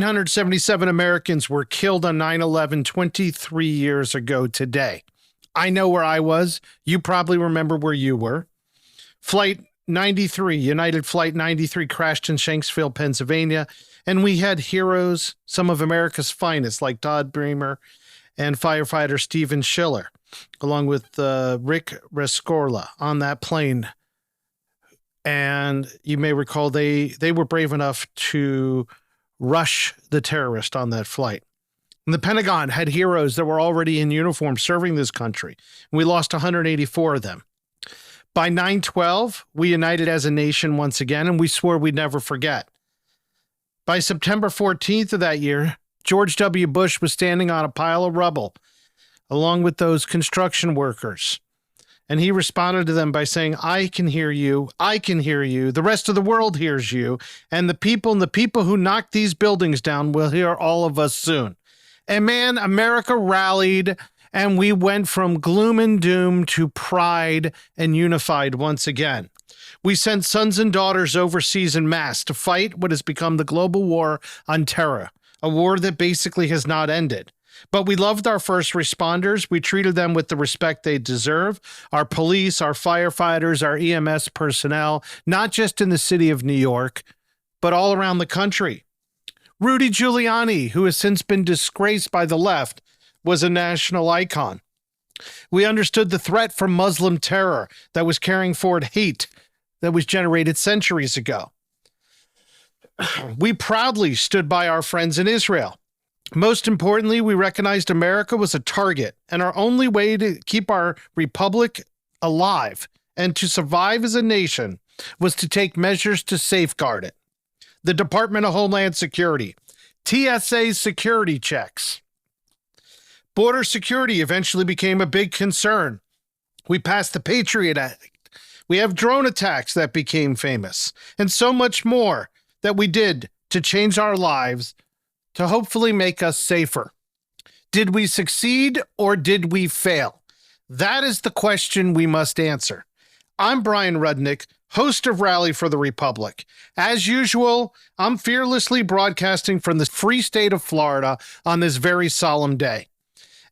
177 Americans were killed on 9/11 23 years ago today. I know where I was. You probably remember where you were. Flight 93, United Flight 93 crashed in Shanksville, Pennsylvania, and we had heroes, some of America's finest, like Todd Bremer and firefighter Stephen Schiller, along with Rick Rescorla on that plane. And you may recall they were brave enough to rush the terrorist on that flight. And the Pentagon had heroes that were already in uniform serving this country. We lost 184 of them. By 9/12, we united as a nation once again, and we swore we'd never forget. By September 14th of that year, George W. Bush was standing on a pile of rubble, along with those construction workers. And he responded to them by saying, I can hear you. I can hear you. The rest of the world hears you. And the people who knocked these buildings down will hear all of us soon. And man, America rallied, and we went from gloom and doom to pride and unified once again. We sent sons and daughters overseas en masse to fight what has become the global war on terror, a war that basically has not ended. But we loved our first responders. We treated them with the respect they deserve. Our police, our firefighters, our EMS personnel, not just in the city of New York, but all around the country. Rudy Giuliani, who has since been disgraced by the left, was a national icon. We understood the threat from Muslim terror that was carrying forward hate that was generated centuries ago. We proudly stood by our friends in Israel. Most importantly, we recognized America was a target, and our only way to keep our republic alive and to survive as a nation was to take measures to safeguard it. The Department of Homeland Security, TSA security checks. Border security eventually became a big concern. We passed the Patriot Act. We have drone attacks that became famous, and so much more that we did to change our lives to hopefully make us safer. Did we succeed or did we fail? That is the question we must answer. I'm Bryan Rudnick, host of Rally for the Republic. As usual, I'm fearlessly broadcasting from the free state of Florida on this very solemn day.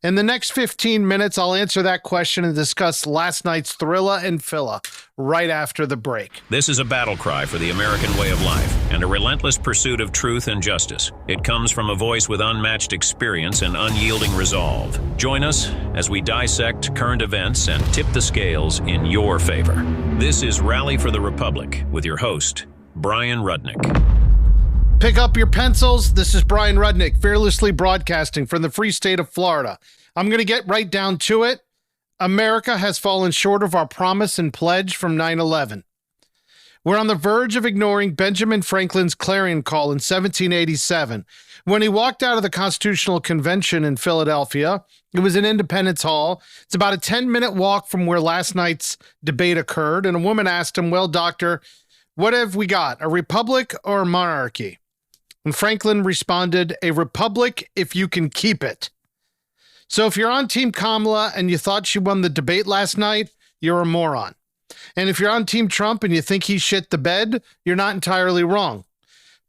In the next 15 minutes, I'll answer that question and discuss last night's thrilla and filla right after the break. This is a battle cry for the American way of life and a relentless pursuit of truth and justice. It comes from a voice with unmatched experience and unyielding resolve. Join us as we dissect current events and tip the scales in your favor. This is Rally for the Republic with your host, Bryan Rudnick. Pick up your pencils. This is Bryan Rudnick, fearlessly broadcasting from the free state of Florida. I'm going to get right down to it. America has fallen short of our promise and pledge from 9/11. We're on the verge of ignoring Benjamin Franklin's clarion call in 1787. When he walked out of the Constitutional Convention in Philadelphia, it was in Independence Hall. It's about a 10-minute walk from where last night's debate occurred, and a woman asked him, well, doctor, what have we got, a republic or a monarchy? And Franklin responded, a republic if you can keep it. So if you're on Team Kamala and you thought she won the debate last night, you're a moron. And if you're on Team Trump and you think he shit the bed, you're not entirely wrong.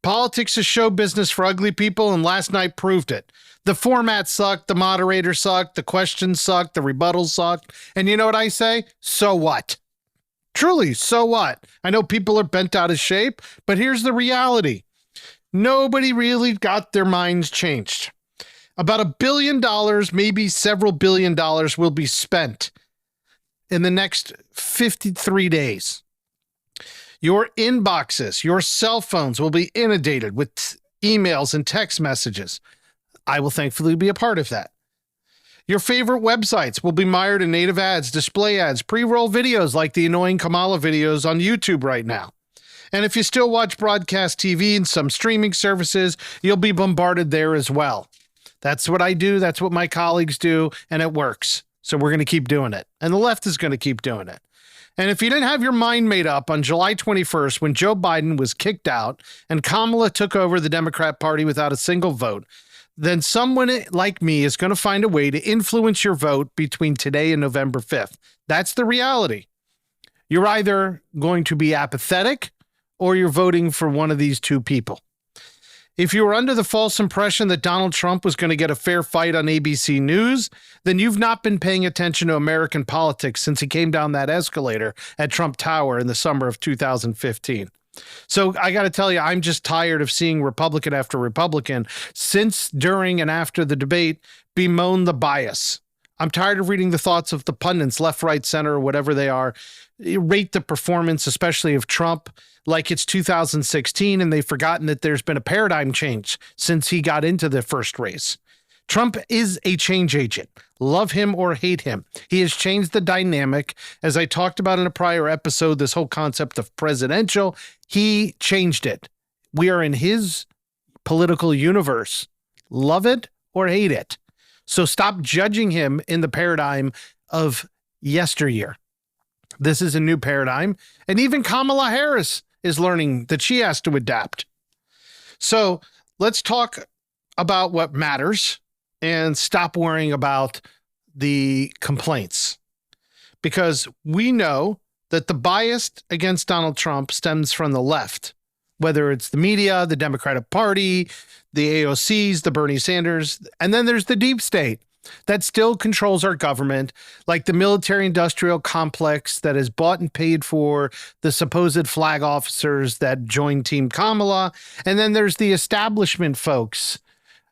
Politics is show business for ugly people, and last night proved it. The format sucked, the moderator sucked, the questions sucked, the rebuttals sucked. And you know what I say? So what? Truly, so what? I know people are bent out of shape, but here's the reality. Nobody really got their minds changed. About $1 billion, maybe several $billion will be spent in the next 53 days. Your inboxes, your cell phones will be inundated with emails and text messages. I will thankfully be a part of that. Your favorite websites will be mired in native ads, display ads, pre-roll videos like the annoying Kamala videos on YouTube right now. And if you still watch broadcast TV and some streaming services, you'll be bombarded there as well. That's what I do. That's what my colleagues do, and it works. So we're going to keep doing it. And the left is going to keep doing it. And if you didn't have your mind made up on July 21st when Joe Biden was kicked out and Kamala took over the Democrat Party without a single vote, then someone like me is going to find a way to influence your vote between today and November 5th. That's the reality. You're either going to be apathetic or you're voting for one of these two people. If you were under the false impression that Donald Trump was going to get a fair fight on ABC News, then you've not been paying attention to American politics since he came down that escalator at Trump Tower in the summer of 2015. So I got to tell you, I'm just tired of seeing Republican after Republican since, during, and after the debate bemoan the bias. I'm tired of reading the thoughts of the pundits, left, right, center, or whatever they are, rate the performance, especially of Trump, like it's 2016, and they've forgotten that there's been a paradigm change since he got into the first race. Trump is a change agent. Love him or hate him. He has changed the dynamic. As I talked about in a prior episode, this whole concept of presidential, he changed it. We are in his political universe. Love it or hate it. So stop judging him in the paradigm of yesteryear. This is a new paradigm. And even Kamala Harris is learning that she has to adapt. So let's talk about what matters and stop worrying about the complaints. Because we know that the bias against Donald Trump stems from the left, whether it's the media, the Democratic Party, the AOCs, the Bernie Sanders, and then there's the deep state that still controls our government, like the military-industrial complex that has bought and paid for the supposed flag officers that joined Team Kamala. And then there's the establishment folks,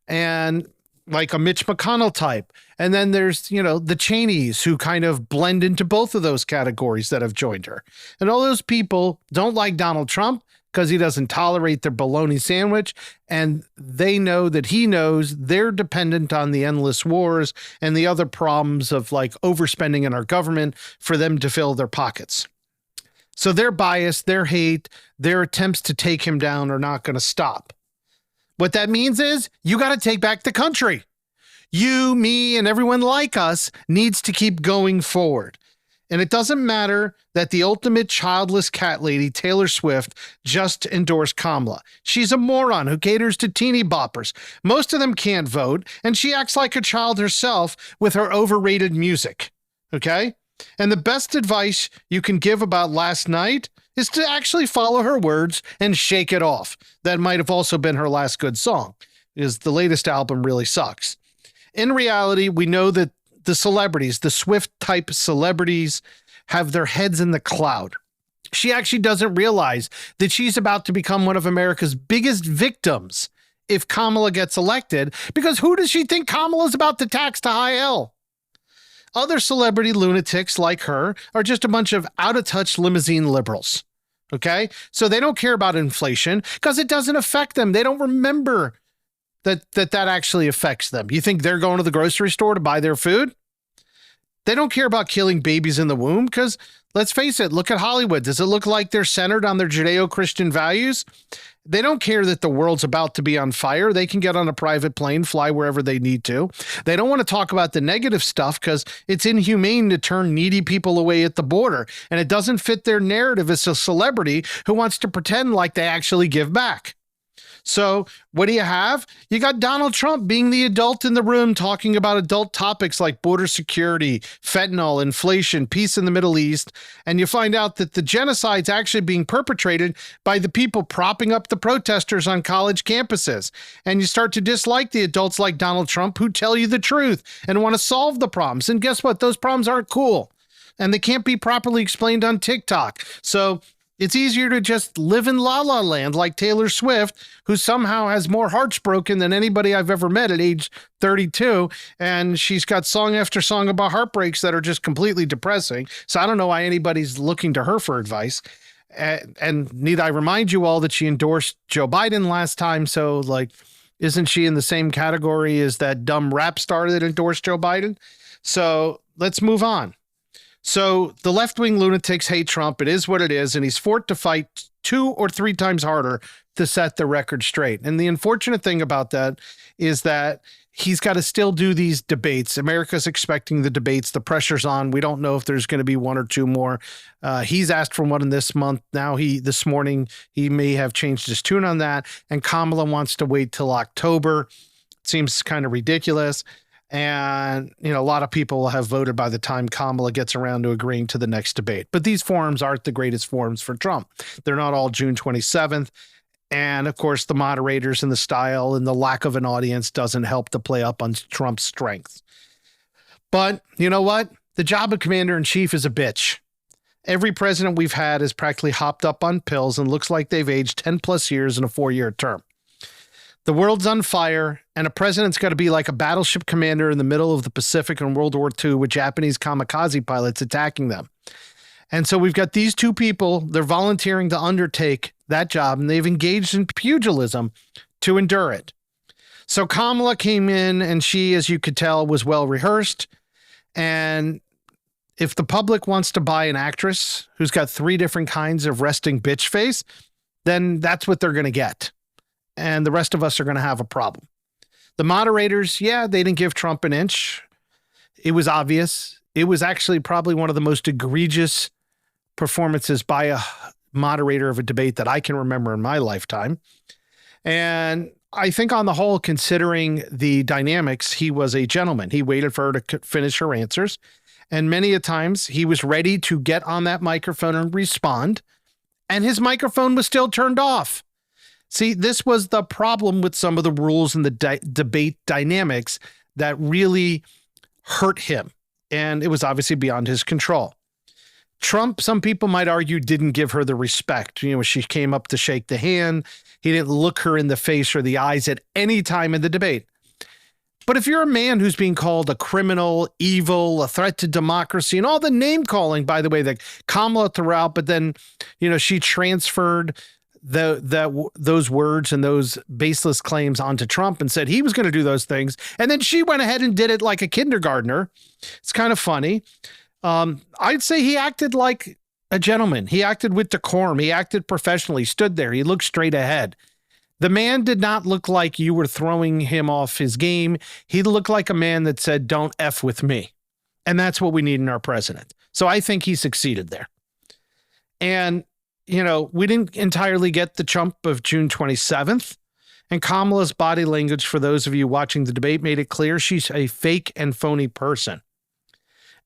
and like a Mitch McConnell type. And then there's, the Cheneys who kind of blend into both of those categories that have joined her. And all those people don't like Donald Trump because he doesn't tolerate their bologna sandwich. And they know that he knows they're dependent on the endless wars and the other problems of like overspending in our government for them to fill their pockets. So their bias, their hate, their attempts to take him down are not going to stop. What that means is you got to take back the country. You, me, and everyone like us needs to keep going forward. And it doesn't matter that the ultimate childless cat lady, Taylor Swift, just endorsed Kamala. She's a moron who caters to teeny boppers. Most of them can't vote, and she acts like a child herself with her overrated music. Okay? And the best advice you can give about last night is to actually follow her words and shake it off. That might have also been her last good song, because the latest album really sucks. In reality, we know that the celebrities, the Swift-type celebrities, have their heads in the cloud. She actually doesn't realize that she's about to become one of America's biggest victims if Kamala gets elected, because who does she think Kamala's about to tax to high hell? Other celebrity lunatics like her are just a bunch of out-of-touch limousine liberals. Okay? So they don't care about inflation because it doesn't affect them. They don't remember that actually affects them. You think they're going to the grocery store to buy their food? They don't care about killing babies in the womb because, let's face it, look at Hollywood. Does it look like they're centered on their Judeo-Christian values? They don't care that the world's about to be on fire. They can get on a private plane, fly wherever they need to. They don't want to talk about the negative stuff because it's inhumane to turn needy people away at the border. And it doesn't fit their narrative as a celebrity who wants to pretend like they actually give back. So what do you have? You got Donald Trump being the adult in the room talking about adult topics like border security, fentanyl, inflation, peace in the Middle East. And you find out that the genocide's actually being perpetrated by the people propping up the protesters on college campuses. And you start to dislike the adults like Donald Trump who tell you the truth and want to solve the problems. And guess what? Those problems aren't cool. And they can't be properly explained on TikTok. So it's easier to just live in La La Land like Taylor Swift, who somehow has more hearts broken than anybody I've ever met at age 32. And she's got song after song about heartbreaks that are just completely depressing. So I don't know why anybody's looking to her for advice. And need I remind you all that she endorsed Joe Biden last time. So, isn't she in the same category as that dumb rap star that endorsed Joe Biden? So let's move on. So the left-wing lunatics hate Trump. It is what it is, and he's forced to fight 2 or 3 times harder to set the record straight. And the unfortunate thing about that is that he's got to still do these debates. America's expecting the debates. The pressure's on. We don't know if there's going to be 1 or 2 more. He's asked for one in this month. Now this morning, he may have changed his tune on that. And Kamala wants to wait till October. It seems kind of ridiculous. And, a lot of people will have voted by the time Kamala gets around to agreeing to the next debate. But these forums aren't the greatest forums for Trump. They're not all June 27th. And of course, the moderators and the style and the lack of an audience doesn't help to play up on Trump's strengths. But you know what? The job of commander-in-chief is a bitch. Every president we've had is practically hopped up on pills and looks like they've aged 10 plus years in a 4-year term. The world's on fire, and a president's got to be like a battleship commander in the middle of the Pacific in World War II with Japanese kamikaze pilots attacking them. And so we've got these two people, they're volunteering to undertake that job, and they've engaged in pugilism to endure it. So Kamala came in, and she, as you could tell, was well rehearsed. And if the public wants to buy an actress who's got 3 different kinds of resting bitch face, then that's what they're going to get. And the rest of us are going to have a problem. The moderators, yeah, they didn't give Trump an inch. It was obvious. It was actually probably one of the most egregious performances by a moderator of a debate that I can remember in my lifetime. And I think on the whole, considering the dynamics, he was a gentleman. He waited for her to finish her answers. And many a times he was ready to get on that microphone and respond. And his microphone was still turned off. See, this was the problem with some of the rules and the debate dynamics that really hurt him. And it was obviously beyond his control. Trump, some people might argue, didn't give her the respect. You know, she came up to shake the hand. He didn't look her in the face or the eyes at any time in the debate. But if you're a man who's being called a criminal, evil, a threat to democracy, and all the name calling, by the way, that Kamala threw out, but then, you know, she transferred those words and those baseless claims onto Trump and said he was going to do those things. And then she went ahead and did it like a kindergartner. It's kind of funny. I'd say he acted like a gentleman. He acted with decorum. He acted professionally, stood there. He looked straight ahead. The man did not look like you were throwing him off his game. He looked like a man that said, don't F with me. And that's what we need in our president. So I think he succeeded there. And, you know, we didn't entirely get the Trump of June 27th. And Kamala's body language, for those of you watching the debate, made it clear she's a fake and phony person.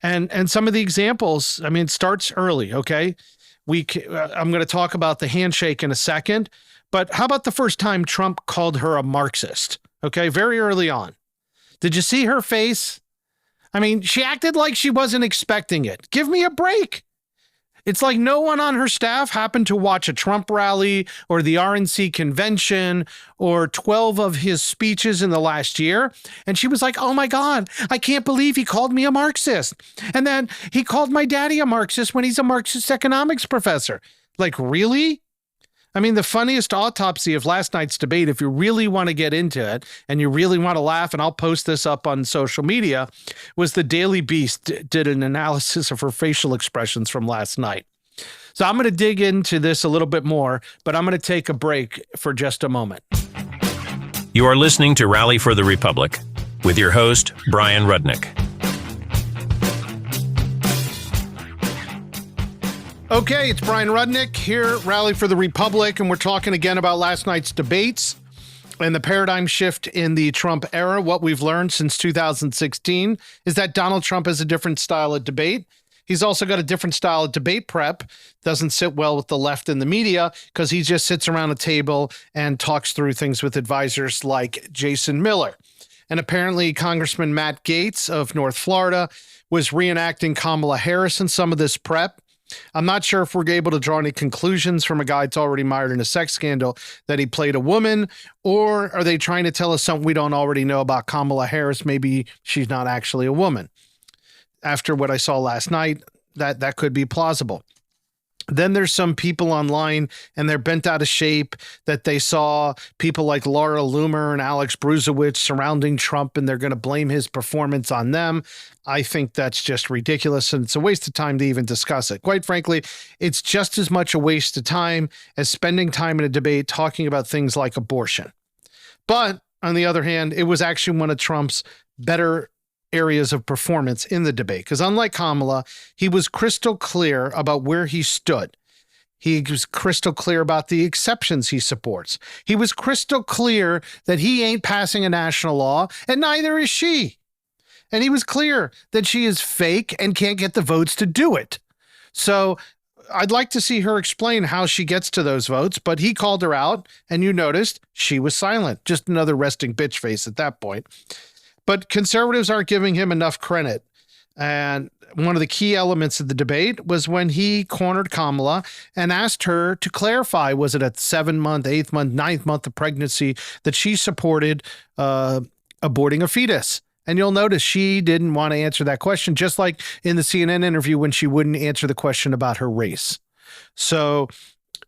And some of the examples, I mean, it starts early, okay? I'm going to talk about the handshake in a second. But how about the first time Trump called her a Marxist? Okay, very early on. Did you see her face? I mean, she acted like she wasn't expecting it. Give me a break. It's like no one on her staff happened to watch a Trump rally or the RNC convention or 12 of his speeches in the last year. And she was like, oh my God, I can't believe he called me a Marxist. And then he called my daddy a Marxist when he's a Marxist economics professor. Like, really? I mean, the funniest autopsy of last night's debate, if you really want to get into it and you really want to laugh, and I'll post this up on social media, was the Daily Beast did an analysis of her facial expressions from last night. So I'm going to dig into this a little bit more, but I'm going to take a break for just a moment. You are listening to Rally for the Republic with your host, Bryan Rudnick. Okay, it's Bryan Rudnick here at Rally for the Republic, and we're talking again about last night's debates and the paradigm shift in the Trump era. What we've learned since 2016 is that Donald Trump has a different style of debate. He's also got a different style of debate prep. Doesn't sit well with the left and the media because he just sits around a table and talks through things with advisors like Jason Miller. And apparently Congressman Matt Gaetz of North Florida was reenacting Kamala Harris in some of this prep. I'm not sure if we're able to draw any conclusions from a guy that's already mired in a sex scandal that he played a woman, or are they trying to tell us something we don't already know about Kamala Harris? Maybe she's not actually a woman. After what I saw last night, that could be plausible. Then there's some people online and they're bent out of shape that they saw people like Laura Loomer and Alex Bruzewicz surrounding Trump and they're going to blame his performance on them. I think that's just ridiculous and it's a waste of time to even discuss it. Quite frankly, it's just as much a waste of time as spending time in a debate talking about things like abortion. But on the other hand, it was actually one of Trump's better areas of performance in the debate. Because unlike Kamala, he was crystal clear about where he stood. He was crystal clear about the exceptions he supports. He was crystal clear that he ain't passing a national law, and neither is she. And he was clear that she is fake and can't get the votes to do it. So I'd like to see her explain how she gets to those votes, but he called her out, and you noticed she was silent. Just another resting bitch face at that point. But conservatives aren't giving him enough credit. And one of the key elements of the debate was when he cornered Kamala and asked her to clarify, was it at 7-month, 8th month, 9th month of pregnancy that she supported aborting a fetus? And you'll notice she didn't want to answer that question, just like in the CNN interview when she wouldn't answer the question about her race. So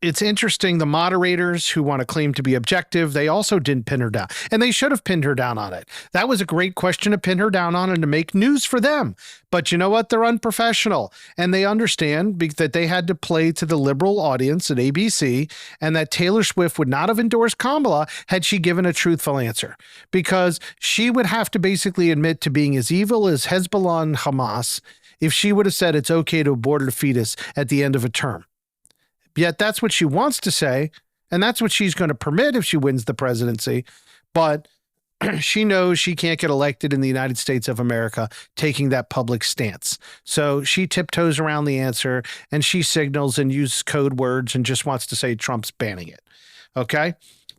it's interesting. The moderators who want to claim to be objective, they also didn't pin her down, and they should have pinned her down on it. That was a great question to pin her down on and to make news for them. But you know what? They're unprofessional, and they understand that they had to play to the liberal audience at ABC, and that Taylor Swift would not have endorsed Kamala had she given a truthful answer, because she would have to basically admit to being as evil as Hezbollah and Hamas if she would have said it's okay to abort a fetus at the end of a term. Yet that's what she wants to say, and that's what she's going to permit if she wins the presidency. But she knows she can't get elected in the United States of America taking that public stance. So she tiptoes around the answer, and she signals and uses code words and just wants to say Trump's banning it. Okay?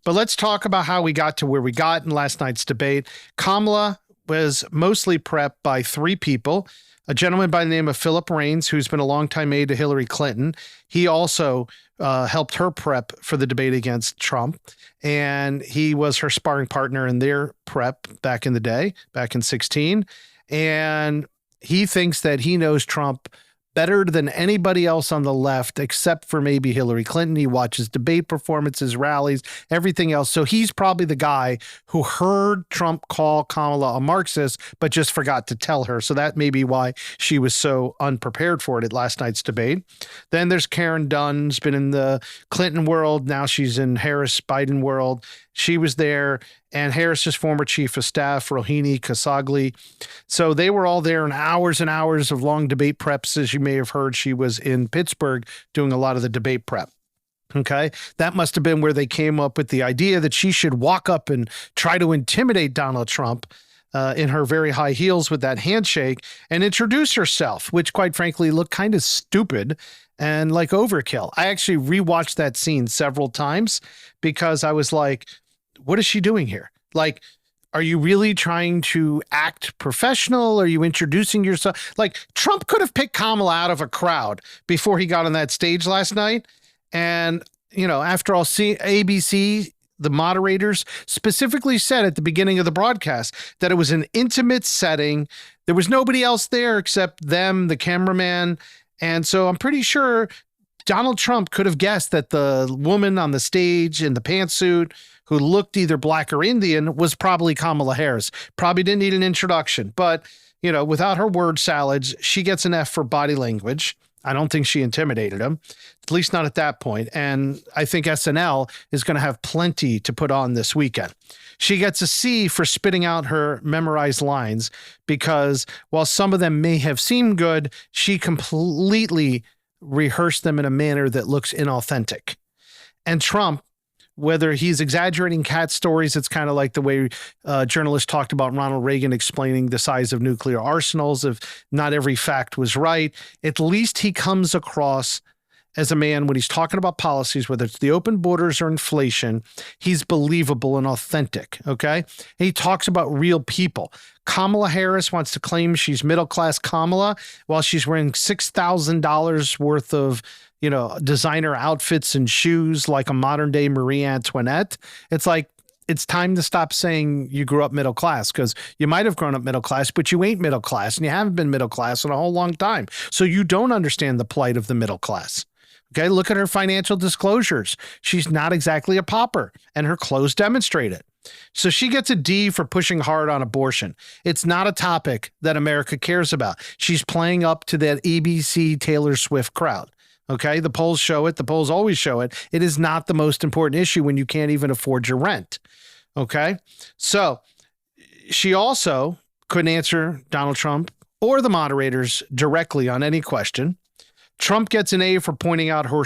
But let's talk about how we got to where we got in last night's debate. Kamala was mostly prepped by 3 people. A gentleman by the name of Philip Raines, who's been a longtime aide to Hillary Clinton. He also helped her prep for the debate against Trump, and he was her sparring partner in their prep back in the day, back in 2016. And he thinks that he knows Trump better than anybody else on the left, except for maybe Hillary Clinton. He watches debate performances, rallies, everything else. So he's probably the guy who heard Trump call Kamala a Marxist, but just forgot to tell her. So that may be why she was so unprepared for it at last night's debate. Then there's Karen Dunn, who's been in the Clinton world. Now she's in Harris-Biden world. She was there, and Harris's former chief of staff, Rohini Kasagli. So they were all there in hours and hours of long debate preps. As you may have heard, she was in Pittsburgh doing a lot of the debate prep. Okay, that must have been where they came up with the idea that she should walk up and try to intimidate Donald Trump in her very high heels with that handshake and introduce herself, which quite frankly looked kind of stupid and like overkill. I actually rewatched that scene several times because I was like, what is she doing here? Like, are you really trying to act professional? Are you introducing yourself? Like, Trump could have picked Kamala out of a crowd before he got on that stage last night. And, you know, after all, ABC, the moderators specifically said at the beginning of the broadcast that it was an intimate setting. There was nobody else there except them, the cameraman. And so I'm pretty sure Donald Trump could have guessed that the woman on the stage in the pantsuit who looked either black or Indian was probably Kamala Harris. Probably didn't need an introduction, but, you know, without her word salads, she gets an F for body language. I don't think she intimidated him, at least not at that point. And I think SNL is going to have plenty to put on this weekend. She gets a C for spitting out her memorized lines because while some of them may have seemed good, she completely rehearsed them in a manner that looks inauthentic. And Trump, whether he's exaggerating cat stories, it's kind of like the way journalists talked about Ronald Reagan explaining the size of nuclear arsenals. If not every fact was right, at least he comes across as a man when he's talking about policies, whether it's the open borders or inflation, he's believable and authentic, okay? And he talks about real people. Kamala Harris wants to claim she's middle-class Kamala while she's wearing $6,000 worth of, you know, designer outfits and shoes like a modern-day Marie Antoinette. It's like, it's time to stop saying you grew up middle class, because you might have grown up middle class, but you ain't middle class, and you haven't been middle class in a whole long time. So you don't understand the plight of the middle class. Okay, look at her financial disclosures. She's not exactly a pauper, and her clothes demonstrate it. So she gets a D for pushing hard on abortion. It's not a topic that America cares about. She's playing up to that ABC Taylor Swift crowd. Okay, the polls show it. The polls always show it. It is not the most important issue when you can't even afford your rent. Okay, so she also couldn't answer Donald Trump or the moderators directly on any question. Trump gets an A for pointing out her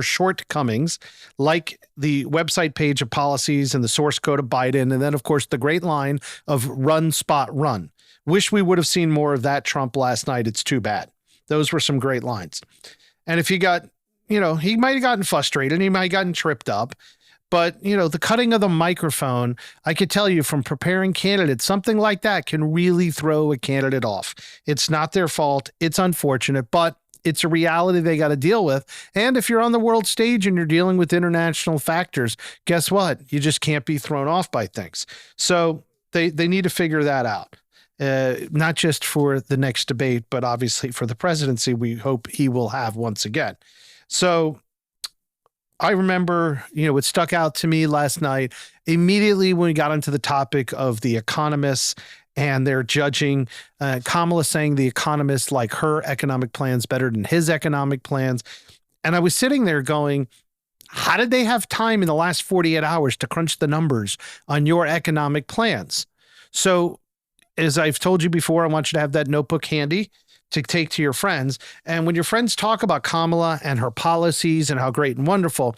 shortcomings, like the website page of policies and the source code of Biden. And then, of course, the great line of run, spot, run. Wish we would have seen more of that Trump last night. It's too bad. Those were some great lines. And if he got, he might have gotten frustrated, he might have gotten tripped up. But, the cutting of the microphone, I could tell you from preparing candidates, something like that can really throw a candidate off. It's not their fault. It's unfortunate, but it's a reality they got to deal with. And if you're on the world stage and you're dealing with international factors, guess what? You just can't be thrown off by things. So they need to figure that out. Not just for the next debate, but obviously for the presidency, we hope he will have once again. So I remember, what stuck out to me last night, immediately when we got into the topic of the economists and they're judging, Kamala saying the economists like her economic plans better than his economic plans. And I was sitting there going, how did they have time in the last 48 hours to crunch the numbers on your economic plans? So as I've told you before, I want you to have that notebook handy to take to your friends. And when your friends talk about Kamala and her policies and how great and wonderful,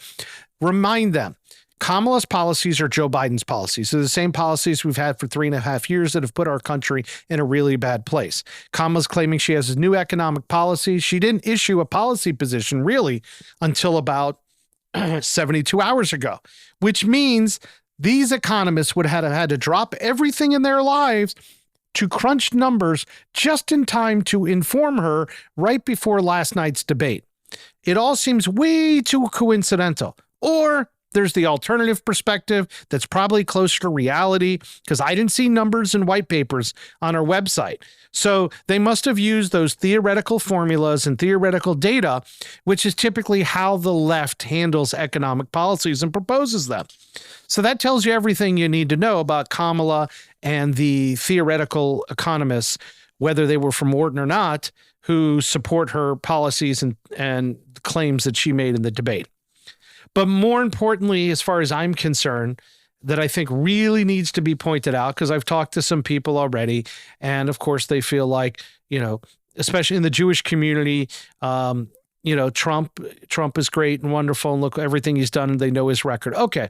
remind them, Kamala's policies are Joe Biden's policies. They're the same policies we've had for 3.5 years that have put our country in a really bad place. Kamala's claiming she has a new economic policy. She didn't issue a policy position really until about 72 hours ago, which means these economists would have had to drop everything in their lives to crunch numbers just in time to inform her right before last night's debate. It all seems way too coincidental. Or there's the alternative perspective that's probably closer to reality because I didn't see numbers and white papers on our website. So they must have used those theoretical formulas and theoretical data, which is typically how the left handles economic policies and proposes them. So that tells you everything you need to know about Kamala and the theoretical economists, whether they were from Wharton or not, who support her policies and claims that she made in the debate. But more importantly, as far as I'm concerned, that I think really needs to be pointed out, because I've talked to some people already, and of course they feel like, especially in the Jewish community, Trump is great and wonderful, and look everything he's done, and they know his record. Okay.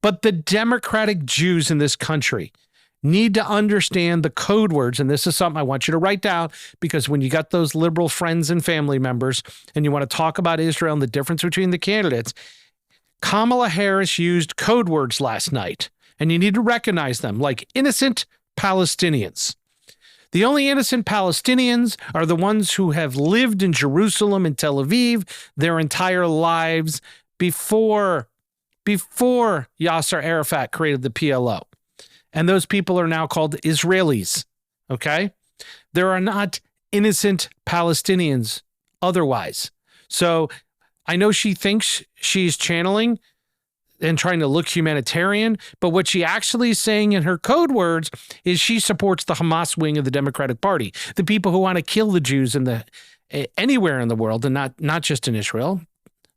But the Democratic Jews in this country need to understand the code words. And this is something I want you to write down, because when you got those liberal friends and family members and you want to talk about Israel and the difference between the candidates, Kamala Harris used code words last night, and you need to recognize them, like innocent Palestinians. The only innocent Palestinians are the ones who have lived in Jerusalem and Tel Aviv their entire lives before Yasser Arafat created the PLO. And those people are now called Israelis, okay? There are not innocent Palestinians otherwise. So I know she thinks she's channeling and trying to look humanitarian, but what she actually is saying in her code words is she supports the Hamas wing of the Democratic Party, the people who want to kill the Jews anywhere in the world and not just in Israel.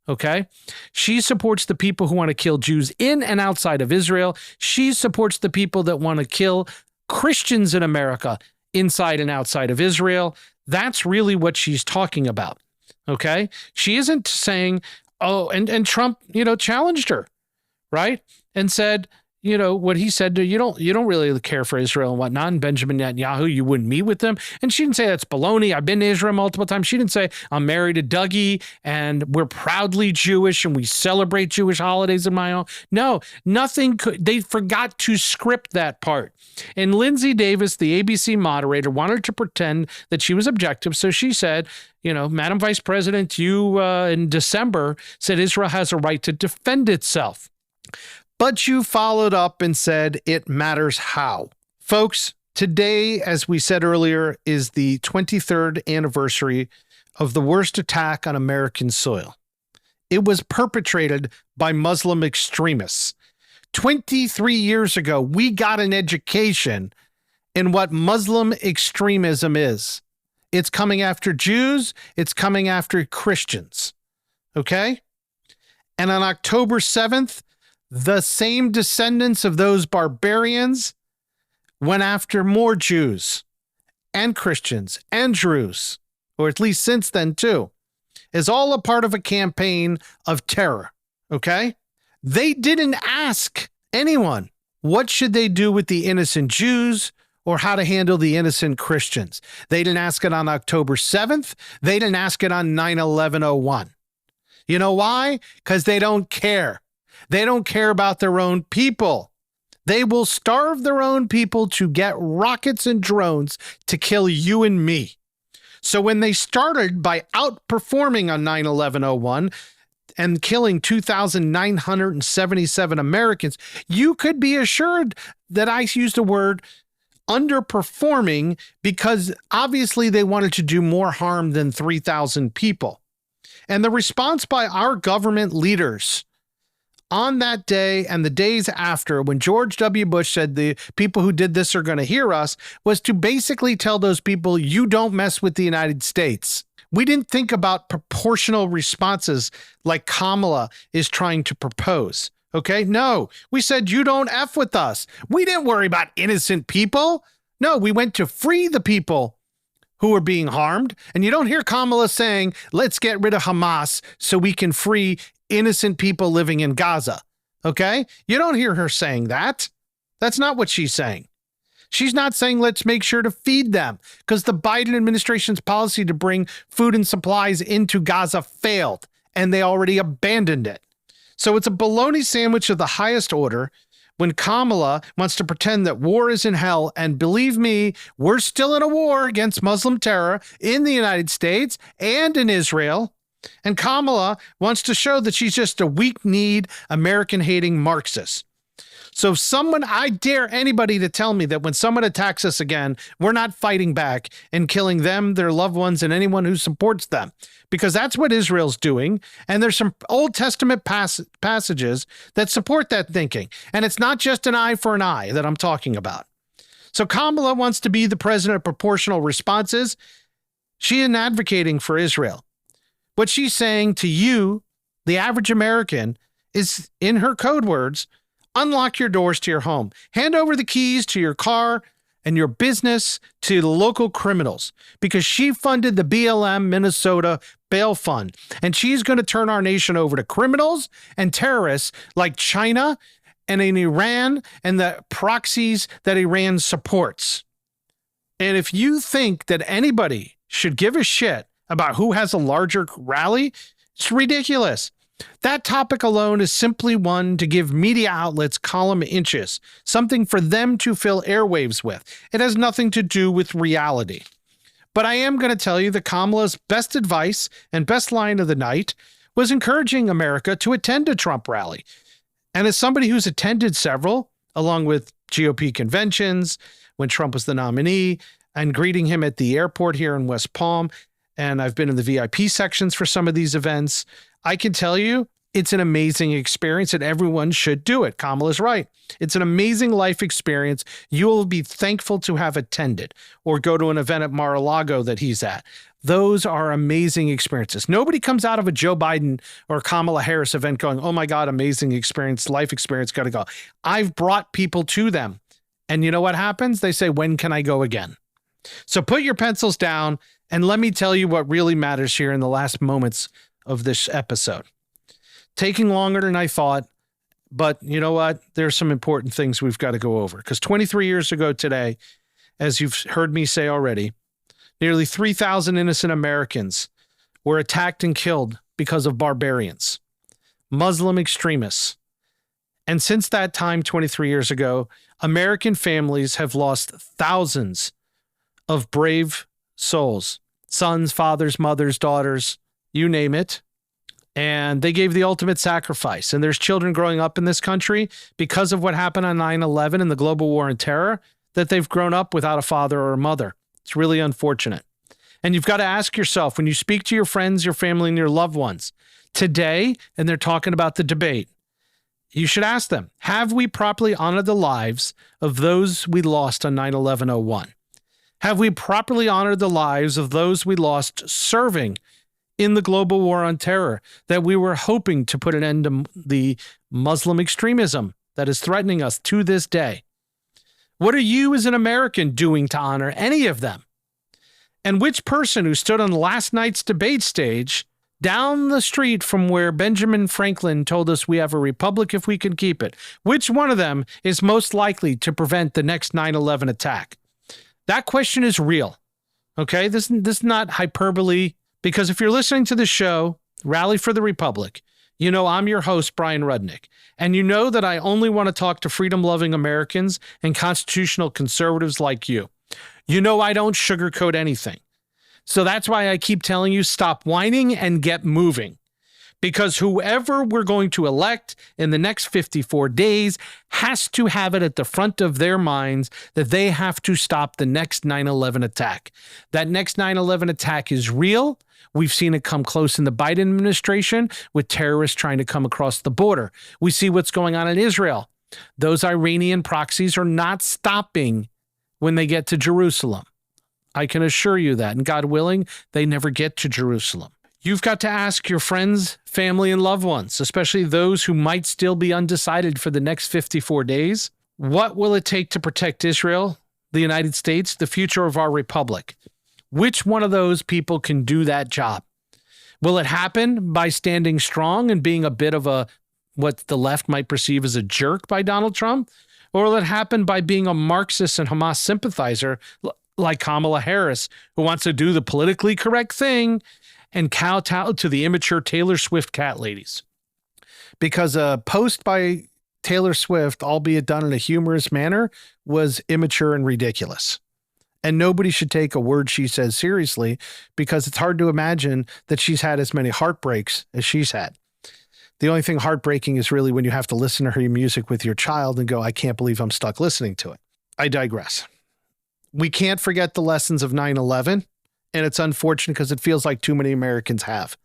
Okay. She supports the people who want to kill Jews in and outside of Israel. She supports the people that want to kill Christians in America inside and outside of Israel. That's really what she's talking about. Okay. She isn't saying, oh, and Trump, challenged her, right? And said, what he said to you don't really care for Israel and whatnot. And Benjamin Netanyahu, you wouldn't meet with them. And she didn't say that's baloney. I've been to Israel multiple times. She didn't say I'm married to Dougie and we're proudly Jewish and we celebrate Jewish holidays in my own. No, nothing. They forgot to script that part. And Lindsay Davis, the ABC moderator, wanted to pretend that she was objective. So she said, Madam Vice President, you in December said Israel has a right to defend itself. But you followed up and said it matters how. Folks, today, as we said earlier, is the 23rd anniversary of the worst attack on American soil. It was perpetrated by Muslim extremists. 23 years ago, we got an education in what Muslim extremism is. It's coming after Jews. It's coming after Christians. Okay? And on October 7th, the same descendants of those barbarians went after more Jews and Christians and Druze, or at least since then too, is all a part of a campaign of terror, okay? They didn't ask anyone, what should they do with the innocent Jews or how to handle the innocent Christians. They didn't ask it on October 7th. They didn't ask it on 9/11/01. You know why? Because they don't care. They don't care about their own people. They will starve their own people to get rockets and drones to kill you and me. So when they started by outperforming on 9/11/01 and killing 2,977 Americans, you could be assured that I used the word underperforming because obviously they wanted to do more harm than 3,000 people. And the response by our government leaders on that day and the days after, when George W. Bush said the people who did this are going to hear us, was to basically tell those people, you don't mess with the United States. We didn't think about proportional responses like Kamala is trying to propose. Okay? No, we said, you don't F with us. We didn't worry about innocent people. No, we went to free the people who were being harmed. And you don't hear Kamala saying, let's get rid of Hamas so we can free innocent people living in Gaza. Okay? You don't hear her saying that. That's not what she's saying. She's not saying let's make sure to feed them because the Biden administration's policy to bring food and supplies into Gaza failed and they already abandoned it. So it's a bologna sandwich of the highest order when Kamala wants to pretend that war is in hell. And believe me, we're still in a war against Muslim terror in the United States and in Israel. And Kamala wants to show that she's just a weak-kneed, American-hating Marxist. So I dare anybody to tell me that when someone attacks us again, we're not fighting back and killing them, their loved ones, and anyone who supports them. Because that's what Israel's doing. And there's some Old Testament passages that support that thinking. And it's not just an eye for an eye that I'm talking about. So Kamala wants to be the president of proportional responses. She isn't advocating for Israel. What she's saying to you, the average American, is, in her code words, unlock your doors to your home. Hand over the keys to your car and your business to the local criminals because she funded the BLM Minnesota bail fund. And she's going to turn our nation over to criminals and terrorists like China and in Iran and the proxies that Iran supports. And if you think that anybody should give a shit about who has a larger rally, it's ridiculous. That topic alone is simply one to give media outlets column inches, something for them to fill airwaves with. It has nothing to do with reality. But I am going to tell you that Kamala's best advice and best line of the night was encouraging America to attend a Trump rally. And as somebody who's attended several, along with GOP conventions, when Trump was the nominee, and greeting him at the airport here in West Palm, and I've been in the VIP sections for some of these events, I can tell you it's an amazing experience and everyone should do it. Kamala's right. It's an amazing life experience. You will be thankful to have attended or go to an event at Mar-a-Lago that he's at. Those are amazing experiences. Nobody comes out of a Joe Biden or Kamala Harris event going, oh my God, amazing experience, life experience, got to go. I've brought people to them. And you know what happens? They say, when can I go again? So put your pencils down and let me tell you what really matters here in the last moments of this episode. Taking longer than I thought, but you know what? There's some important things we've got to go over. Because 23 years ago today, as you've heard me say already, nearly 3,000 innocent Americans were attacked and killed because of barbarians, Muslim extremists. And since that time, 23 years ago, American families have lost thousands of brave souls, sons, fathers, mothers, daughters, you name it. And they gave the ultimate sacrifice. And there's children growing up in this country because of what happened on 9/11 and the global war on terror that they've grown up without a father or a mother. It's really unfortunate. And you've got to ask yourself, when you speak to your friends, your family, and your loved ones today, and they're talking about the debate, you should ask them, have we properly honored the lives of those we lost on 9/11/01? Have we properly honored the lives of those we lost serving in the global war on terror that we were hoping to put an end to the Muslim extremism that is threatening us to this day? What are you as an American doing to honor any of them? And which person who stood on last night's debate stage down the street from where Benjamin Franklin told us we have a republic if we can keep it, which one of them is most likely to prevent the next 9/11 attack? That question is real. Okay, this is not hyperbole, because if you're listening to the show, Rally for the Republic, you know I'm your host, Bryan Rudnick, and you know that I only want to talk to freedom-loving Americans and constitutional conservatives like you. You know I don't sugarcoat anything. So that's why I keep telling you, stop whining and get moving. Because whoever we're going to elect in the next 54 days has to have it at the front of their minds that they have to stop the next 9/11 attack. That next 9/11 attack is real. We've seen it come close in the Biden administration with terrorists trying to come across the border. We see what's going on in Israel. Those Iranian proxies are not stopping when they get to Jerusalem. I can assure you that. And God willing, they never get to Jerusalem. You've got to ask your friends, family, and loved ones, especially those who might still be undecided for the next 54 days. What will it take to protect Israel, the United States, the future of our republic? Which one of those people can do that job? Will it happen by standing strong and being a bit of what the left might perceive as a jerk by Donald Trump? Or will it happen by being a Marxist and Hamas sympathizer like Kamala Harris, who wants to do the politically correct thing and kowtow to the immature Taylor Swift cat ladies? Because a post by Taylor Swift, albeit done in a humorous manner, was immature and ridiculous. And nobody should take a word she says seriously, because it's hard to imagine that she's had as many heartbreaks as she's had. The only thing heartbreaking is really when you have to listen to her music with your child and go, I can't believe I'm stuck listening to it. I digress. We can't forget the lessons of 9/11, and it's unfortunate because it feels like too many Americans have.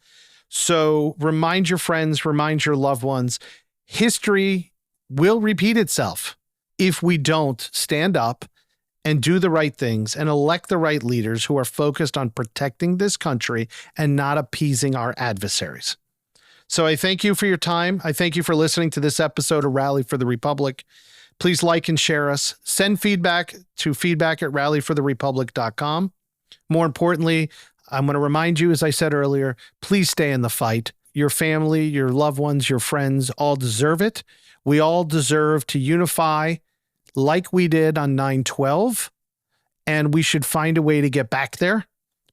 So remind your friends, remind your loved ones, history will repeat itself if we don't stand up and do the right things and elect the right leaders who are focused on protecting this country and not appeasing our adversaries. So I thank you for your time. I thank you for listening to this episode of Rally for the Republic. Please like and share us. Send feedback to feedback@rallyfortherepublic.com. More importantly, I'm going to remind you, as I said earlier, please stay in the fight. Your family, your loved ones, your friends all deserve it. We all deserve to unify like we did on 9/12, and we should find a way to get back there,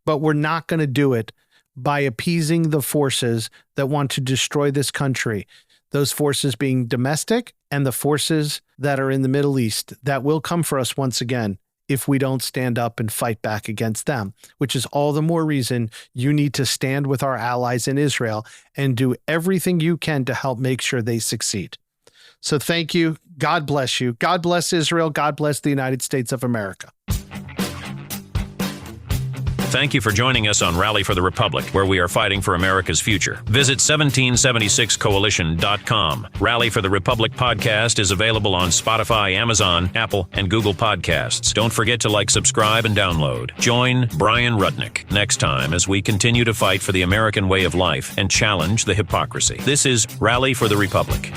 but we're not going to do it by appeasing the forces that want to destroy this country. Those forces being domestic and the forces that are in the Middle East that will come for us once again if we don't stand up and fight back against them, which is all the more reason you need to stand with our allies in Israel and do everything you can to help make sure they succeed. So thank you. God bless you. God bless Israel. God bless the United States of America. Thank you for joining us on Rally for the Republic, where we are fighting for America's future. Visit 1776coalition.com. Rally for the Republic podcast is available on Spotify, Amazon, Apple, and Google Podcasts. Don't forget to like, subscribe, and download. Join Bryan Rudnick next time as we continue to fight for the American way of life and challenge the hypocrisy. This is Rally for the Republic.